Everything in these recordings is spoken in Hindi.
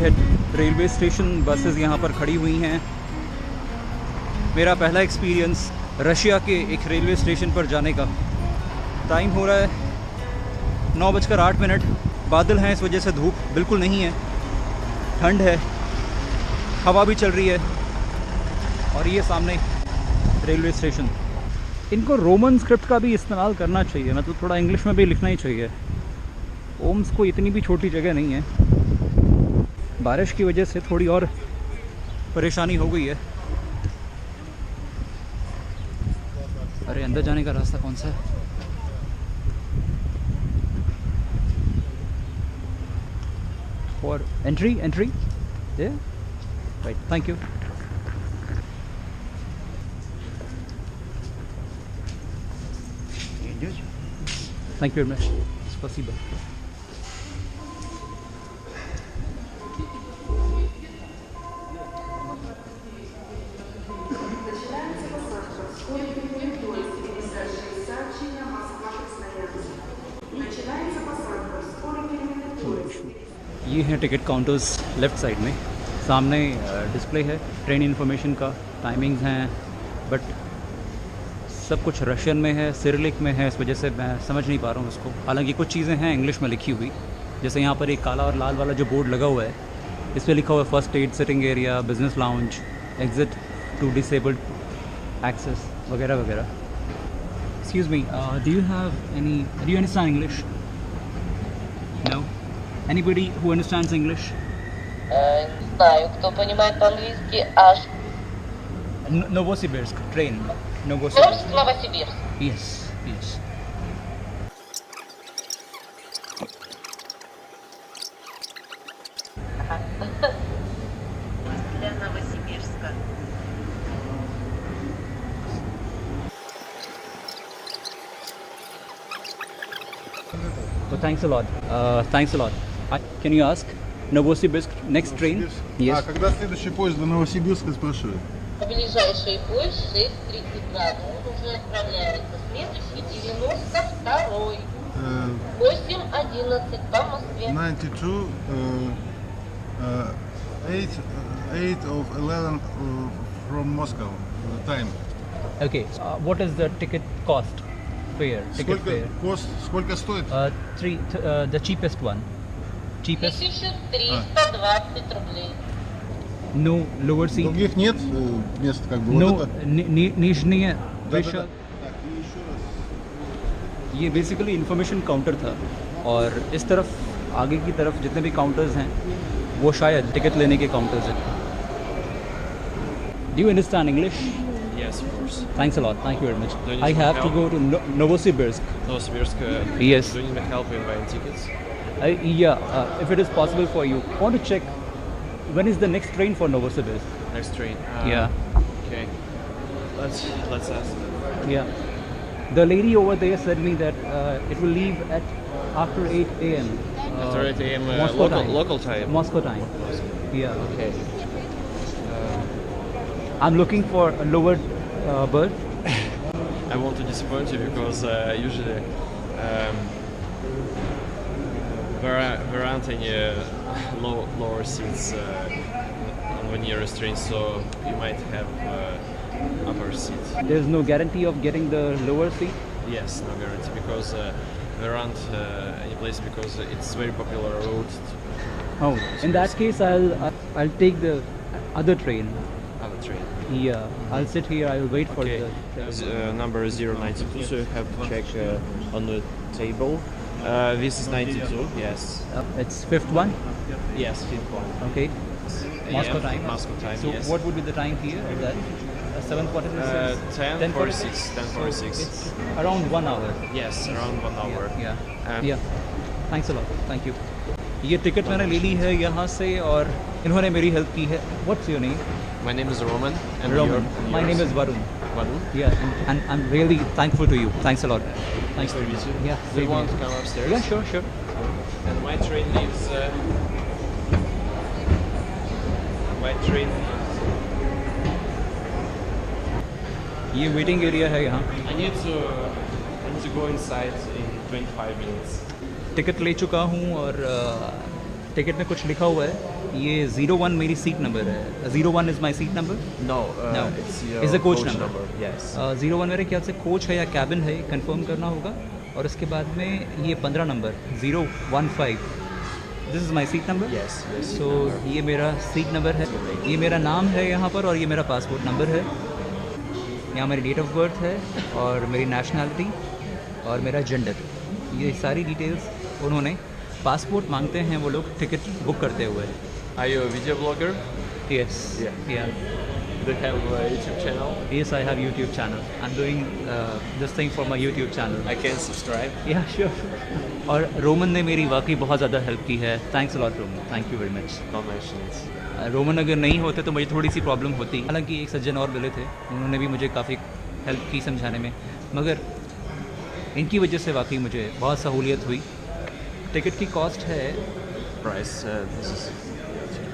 है रेलवे स्टेशन, बसेस यहाँ पर खड़ी हुई हैं। मेरा पहला एक्सपीरियंस रशिया के एक रेलवे स्टेशन पर जाने का। टाइम हो रहा है 9:08। बादल हैं, इस वजह से धूप बिल्कुल नहीं है, ठंड है, हवा भी चल रही है। और ये सामने रेलवे स्टेशन। इनको रोमन स्क्रिप्ट का भी इस्तेमाल करना चाहिए, मतलब थोड़ा इंग्लिश में भी लिखना ही चाहिए। ओम्स को इतनी भी छोटी जगह नहीं है। बारिश की वजह से थोड़ी और परेशानी हो गई है। अरे अंदर जाने का रास्ता कौन सा है? For entry right, thank you. Thank you very much. Спасибо. ये हैं टिकट काउंटर्स लेफ़्ट साइड में। सामने डिस्प्ले है ट्रेन इन्फॉर्मेशन का, टाइमिंग्स हैं, बट सब कुछ रशियन में है, सिरिलिक में है, इस वजह से मैं समझ नहीं पा रहा हूँ उसको। हालांकि कुछ चीज़ें हैं इंग्लिश में लिखी हुई, जैसे यहाँ पर एक काला और लाल वाला जो बोर्ड लगा हुआ है, इस पर लिखा हुआ है first aid sitting area, business lounge, exit to disabled access वगैरह वगैरह। Excuse me, do you understand English? No? Anybody who understands English? Не знаю, кто понимает по-английски, аж... Novosibirsk, train. Новосибирск, Новосибирск. Yes, yes. Для Новосибирска. So thanks a lot. Thanks a lot. Can you ask Novosibirsk next train? Yes. А когда следующий поезд до Новосибирска, спрашиваю? Ближайший поезд 6:32, но он уже отправляется. Следующий 92-й. 8:11 по Москве. 92, 8 of 11 from Moscow, the time. Okay. What is the ticket cost? Fare. Ticket fare. Сколько стоит? The cheapest one. Cheapest. 1320 рублей. No lower seat. Других нет мест, как бы. No, Вот это. нижние Да-да-да. विषय। Так, и еще раз. ये बेसिकली इंफॉर्मेशन काउंटर था, और इस तरफ आगे की तरफ जितने भी काउंटर्स हैं वो शायद टिकट लेने के काउंटर्स हैं। Do you understand English? Yes, of course. Thanks a lot. Thank you very much. Do you need I some have to help? go to Novosibirsk. Novosibirsk. Yes. Do you need help in buying tickets? If it is possible for you, I want to check when is the next train for Novosibirsk. Next train. Yeah. Okay. Let's ask. Yeah. The lady over there said me that it will leave at after 8 a.m. After 8 a.m. Moscow time. Local time. Moscow time. Moscow. Yeah. Okay. I'm looking for a lower berth. I want to disappoint you because usually there aren't any lower seats on the nearest train, so you might have upper seat. There's no guarantee of getting the lower seat. Yes, no guarantee because there aren't any place because it's very popular route. Oh, in that case, I'll take the other train. Other train. Yeah, I'll sit here. I will wait for Okay. the. Number 092, so you have to check on the table. This is 92. Yes. It's fifth one. Yes, fifth one. Okay. Moscow Yeah, time. Moscow time. So yes. what would be the time here? Is that 7:46? 10:46. 10:46. It's around 1 hour. Yes, around 1 hour. Yeah. And Yeah. Thanks a lot. Thank you. ये टिकट मैंने ले ली है यहाँ से, और इन्होंने मेरी हेल्प की है। What's your name? My name is Roman. And Roman. My yours? name is Varun. Varun. Yeah, and I'm really thankful to you. Thanks a lot. Thanks to meet you. Yeah. Do you same want here. to come upstairs? Yeah, sure, sure. And my train leaves. My train. ये वेटिंग एरिया है यहाँ। I need to go inside in 25 minutes. Ticket ले चुका हूँ, और टिकट में कुछ लिखा हुआ है ये 01 मेरी सीट नंबर है. 01 is my seat number. No, No. it's your It's the coach coach number. Yes. 01 मेरे ख्याल से कोच है या कैबिन है, कंफर्म करना होगा. और उसके बाद में ये 15 number 015. This is my seat number. Yes, yes. सो ये मेरा सीट नंबर है, ये मेरा नाम है यहाँ पर, और ये मेरा पासपोर्ट नंबर है. यहाँ मेरी डेट ऑफ बर्थ है और मेरी नेशनैलिटी और मेरा जेंडर. ये सारी डिटेल्स उन्होंने पासपोर्ट मांगते हैं वो लोग टिकट बुक करते हुए. Are you a video blogger? Yes. Yeah. Do you have a YouTube channel? Yes, I have YouTube channel. I'm doing this thing for my YouTube channel. I can subscribe. Yeah, sure. और रोमन ने मेरी वाकई बहुत ज़्यादा हेल्प की है. Thanks a lot Roman, thank you very much. Don't mention it. Roman अगर नहीं होते तो मुझे थोड़ी सी प्रॉब्लम होती. हालांकि एक सज्जन और मिले थे, उन्होंने भी मुझे काफ़ी हेल्प की समझाने में, मगर इनकी वजह से वाकई मुझे बहुत सहूलियत हुई. टिकट की कॉस्ट है Price. This is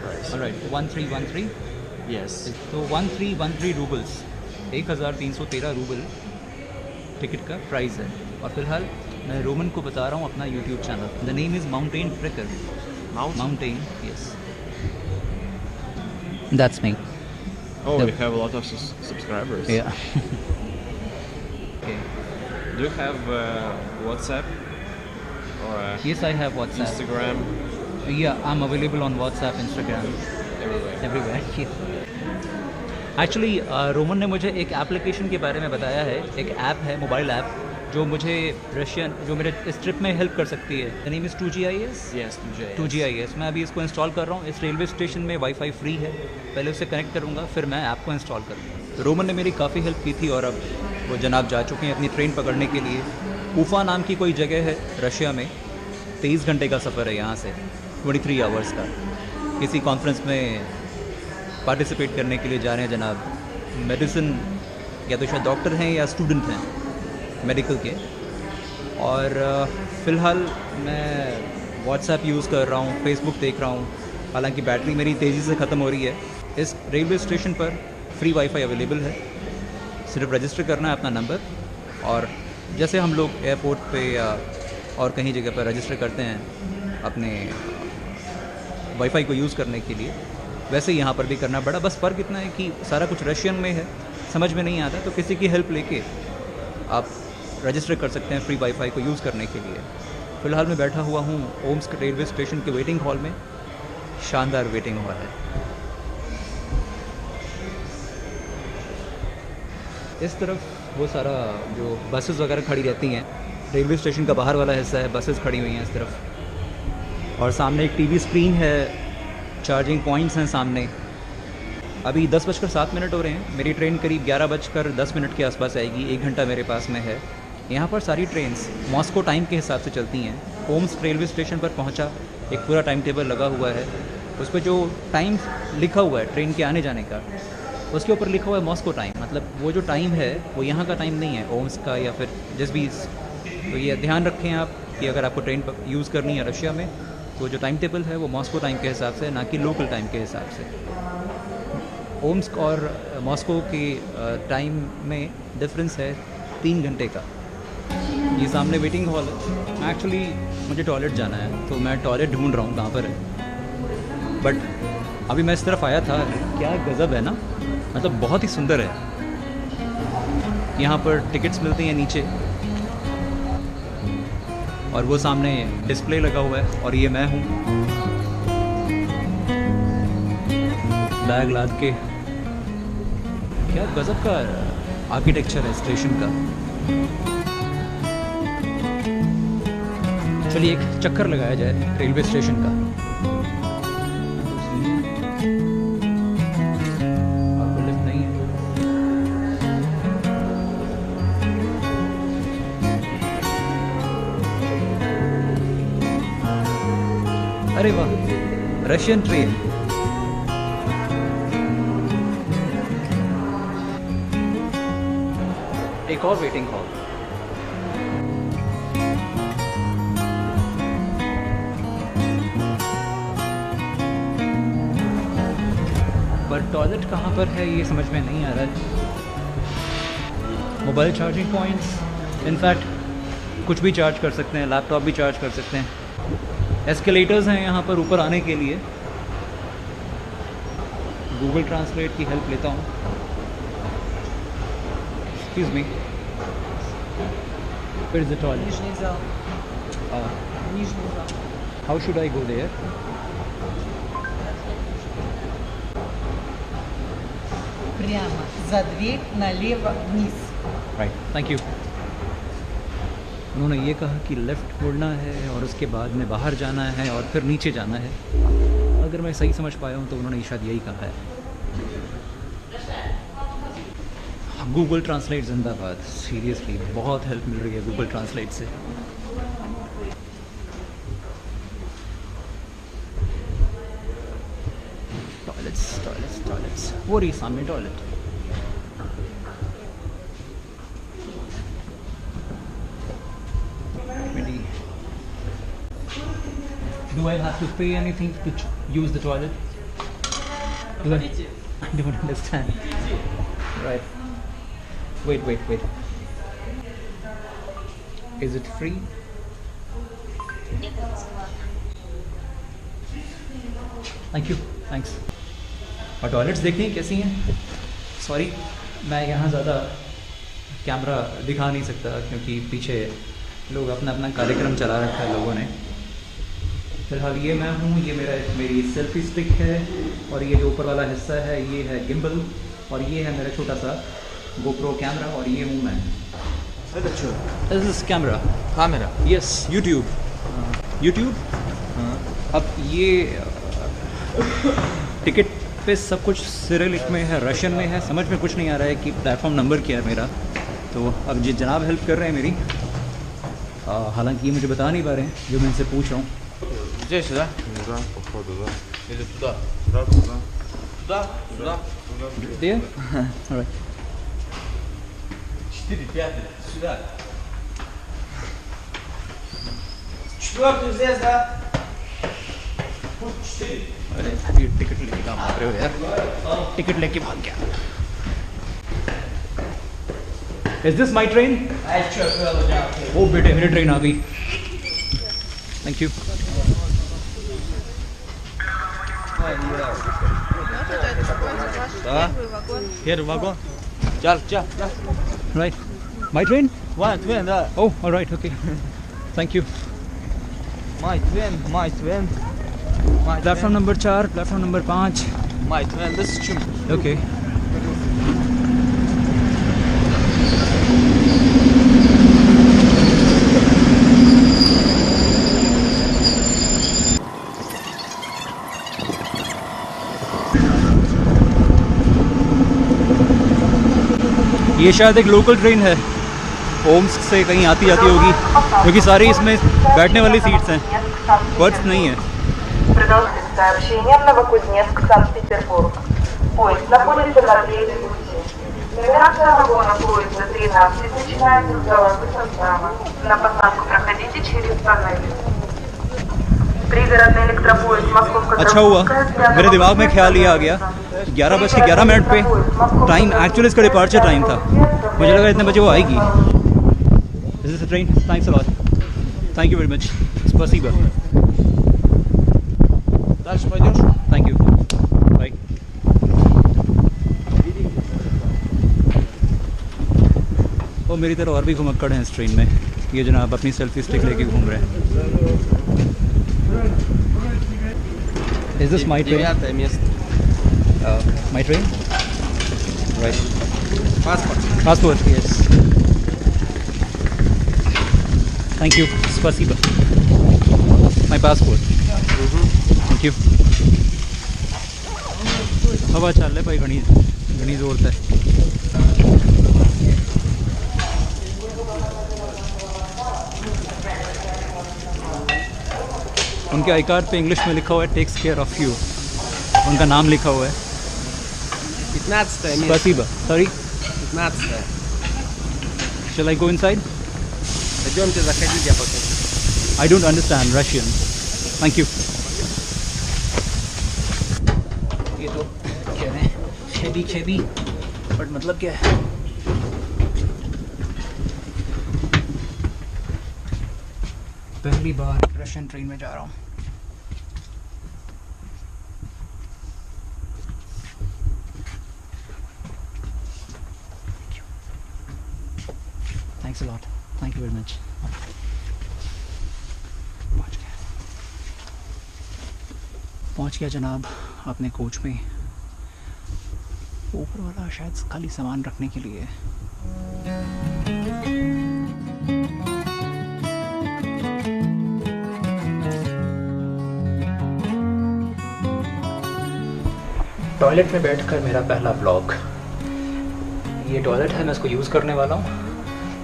price. Alright 1313. Yes. तो 1313 रूबल्स, 1313 रूबल टिकट का प्राइस है. और फिलहाल मैं रोमन को बता रहा हूँ अपना YouTube channel. The name is mountain trekker. Mountain, yes, that's me. Oh, you have a lot of subscribers. Yeah. Okay. Do you have WhatsApp or Yes, I have WhatsApp. Instagram? Yeah, I'm available on WhatsApp, Instagram, Everywhere. everywhere. Actually Roman ने मुझे एक एप्लीकेशन के बारे में बताया है. एक ऐप है, मोबाइल ऐप, जो मुझे रशियन, जो मेरे इस ट्रिप में हेल्प कर सकती है. The name is 2GIS. Yes, 2GIS. 2GIS. मैं अभी इसको इंस्टॉल कर रहा हूँ. इस रेलवे स्टेशन में वाईफाई फ्री है. पहले उसे कनेक्ट करूँगा, फिर मैं ऐप को इंस्टॉल करूँगा. रोमन ने मेरी काफ़ी हेल्प की थी और अब वो जनाब जा चुके हैं अपनी ट्रेन पकड़ने के लिए. उफ़ा नाम की कोई जगह है रशिया में. 23 घंटे का सफ़र है यहाँ से, 23 आवर्स का. किसी कॉन्फ्रेंस में पार्टिसिपेट करने के लिए जा रहे हैं जनाब. मेडिसिन, या तो शायद डॉक्टर हैं या स्टूडेंट हैं मेडिकल के. और फ़िलहाल मैं व्हाट्सएप यूज़ कर रहा हूँ, फेसबुक देख रहा हूँ. हालांकि बैटरी मेरी तेज़ी से ख़त्म हो रही है. इस रेलवे स्टेशन पर फ्री वाईफाई अवेलेबल है. सिर्फ रजिस्टर करना है अपना नंबर, और जैसे हम लोग एयरपोर्ट पे या और कहीं जगह पर रजिस्टर करते हैं अपने वाईफाई को यूज़ करने के लिए, वैसे यहाँ पर भी करना पड़ा. बस फ़र्क इतना है कि सारा कुछ रशियन में है, समझ में नहीं आता, तो किसी की हेल्प लेके आप रजिस्टर कर सकते हैं फ्री वाईफाई को यूज़ करने के लिए. फ़िलहाल मैं बैठा हुआ हूँ ओम्स्क रेलवे स्टेशन के वेटिंग हॉल में. शानदार वेटिंग हॉल है. इस तरफ वो सारा जो बसेस वगैरह खड़ी रहती हैं, रेलवे स्टेशन का बाहर वाला हिस्सा है, बसेस खड़ी हुई हैं इस तरफ. और सामने एक टीवी स्क्रीन है, चार्जिंग पॉइंट्स हैं सामने. अभी 10:07 हो रहे हैं. मेरी ट्रेन करीब 11:10 के आसपास आएगी. 1 घंटा मेरे पास में है. यहाँ पर सारी ट्रेन्स मॉस्को टाइम के हिसाब से चलती हैं. ओम्स्क रेलवे स्टेशन पर पहुँचा, एक पूरा टाइम टेबल लगा हुआ है. उस पर जो टाइम लिखा हुआ है ट्रेन के आने जाने का, उसके ऊपर लिखा हुआ है मॉस्को टाइम. मतलब वो जो टाइम है वो यहाँ का टाइम नहीं है, ओम्स्क का या फिर जिस भी. तो ये ध्यान रखें आप कि अगर आपको ट्रेन यूज़ करनी है रशिया में, तो जो टाइम टेबल है वो मॉस्को टाइम के हिसाब से, ना कि लोकल टाइम के हिसाब से. ओम्स्क और मॉस्को के टाइम में डिफरेंस है 3 घंटे का. ये सामने वेटिंग हॉल है. एक्चुअली मुझे टॉयलेट जाना है, तो मैं टॉयलेट ढूंढ रहा हूँ कहाँ पर है. बट अभी मैं इस तरफ आया था. क्या गज़ब है ना, मतलब बहुत ही सुंदर है. यहाँ पर टिकट्स मिलती हैं नीचे, और वो सामने डिस्प्ले लगा हुआ है, और ये मैं हूँ बैग लाद के. क्या गज़ब का आर्किटेक्चर है स्टेशन का. चलिए एक चक्कर लगाया जाए रेलवे स्टेशन का. और कोई लिफ्ट नहीं है. अरे वाह, रशियन ट्रेन. एक और वेटिंग हॉल. पर टॉयलेट कहाँ पर है ये समझ में नहीं आ रहा है. मोबाइल चार्जिंग पॉइंट्स, इनफैक्ट कुछ भी चार्ज कर सकते हैं, लैपटॉप भी चार्ज कर सकते हैं. एस्केलेटर्स हैं यहाँ पर ऊपर आने के लिए. गूगल ट्रांसलेट की हेल्प लेता हूँ. Excuse me, where is the toilet? Нижний зал. Нижний зал. How should I go there? Прямо за дверь, налево, вниз. Right, thank you. उन्होंने ये कहा कि लेफ़्ट मुड़ना है और उसके बाद में बाहर जाना है और फिर नीचे जाना है. अगर मैं सही समझ पाया हूँ तो उन्होंने शायद यही कहा है. गूगल ट्रांसलेट जिंदाबाद. सीरियसली बहुत हेल्प मिल रही है गूगल ट्रांसलेट से. टॉयलेट्स वो रही सामने toilet. Do I have to pay anything to use the toilet? Do I don't understand. Right. Wait. Is it free? Thank you. Thanks. और टॉयलेट्स देखनी है कैसी हैं? सॉरी, मैं यहाँ ज़्यादा कैमरा दिखा नहीं सकता क्योंकि पीछे लोग अपना अपना कार्यक्रम चला रखा है लोगों ने. फिलहाल ये मैं हूँ, ये मेरी सेल्फी स्टिक है और ये जो ऊपर वाला हिस्सा है ये है गिम्बल और ये है मेरा छोटा सा GoPro कैमरा और ये हूँ मैं. This is camera. Camera. Yes, YouTube. YouTube. अब ये टिकट पे सब कुछ सिरिलिक में है, रशियन में है. समझ में कुछ नहीं आ रहा है कि प्लेटफॉर्म नंबर क्या है मेरा. तो अब जी जनाब हेल्प कर रहे हैं मेरी. हालांकि ये मुझे बता नहीं पा रहे हैं जो मैं इनसे पूछ रहा हूँ. Здесь, да? Да, походу, да. Или туда? Сразу туда. Туда? There? All right. 4, 5, сюда. 4 здесь, да? Тут 4. अरे ये टिकट लेके काम कर रहे हो यार. टिकट लेके भाग गया. Is this my train? ओ बेटे मेरी ट्रेन आ गई. Thank you. Да? Первый вагон. Чал. Right. My train? My train, да. Oh, all right. Okay. Thank you. My train. Platform number 4, platform number 5. My train, this is чум. Okay. ये शायद एक लोकल ट्रेन है, ओम्स से कहीं आती जाती होगी क्योंकि सारी इसमें बैठने वाली सीट्स हैं, बर्थ नहीं है. Продолжить сообщение Новокузнецк, Санкт-Петербург. Поезд находится на третьем пути. Нумерация вагона поезда 13 начинается с головы состава. На посадку проходите через тоннель. Пригородный электропоезд Московская. अच्छा हुआ मेरे दिमाग में ख्याल ये आ गया 11:11 पे टाइम एक्चुअली इसका डिपार्चर टाइम था. मुझे लगा इतने बजे वो आएगी. This is the train. Thanks a lot. Thank you very much. स्पसीबा. Дальше пойдешь? Thank you. बाय. और मेरी तरह और भी घुमक्कड़ हैं इस ट्रेन में. ये जनाब अपनी सेल्फी स्टिक लेके घूम रहे हैं. Is this my train? 9 место. My train? Right. Паспорт. Yes. Thank you. Spasiba. My passport. Thank you. हवा चल रहा है भाई घनी जोर से. उनके आई कार्ड पे इंग्लिश में लिखा हुआ है टेक्स केयर ऑफ यू. उनका नाम लिखा हुआ है. 15 место. Spasiba. Sorry. 15. Shall I go inside? Пойдемте, заходите, я покажу. I don't understand Russian. Thank you. ये तो कह रहे हैं खेदी बट मतलब क्या है? पहली बार रशियन ट्रेन में जा रहा हूँ. Thanks a lot, thank you very much. पहुंच गया जनाब अपने कोच में। ऊपर वाला शायद खाली सामान रखने के लिए है। टॉयलेट में बैठकर मेरा पहला व्लॉग। ये टॉयलेट है, मैं इसको यूज़ करने वाला हूँ।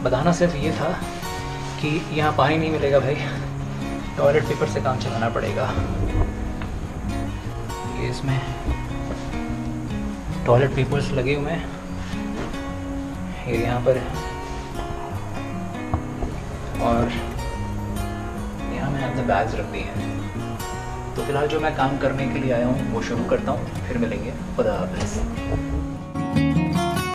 बताना सिर्फ ये था कि यहाँ पानी नहीं मिलेगा भाई, टॉयलेट पेपर से काम चलाना पड़ेगा। ये इसमें टॉयलेट पेपर्स लगे हुए हैं, ये यहाँ पर, और यहाँ मैंने अपने बैग्स रख दिए हैं। तो फिलहाल जो मैं काम करने के लिए आया हूँ वो शुरू करता हूँ, फिर मिलेंगे। खुदा हाफ़िज़।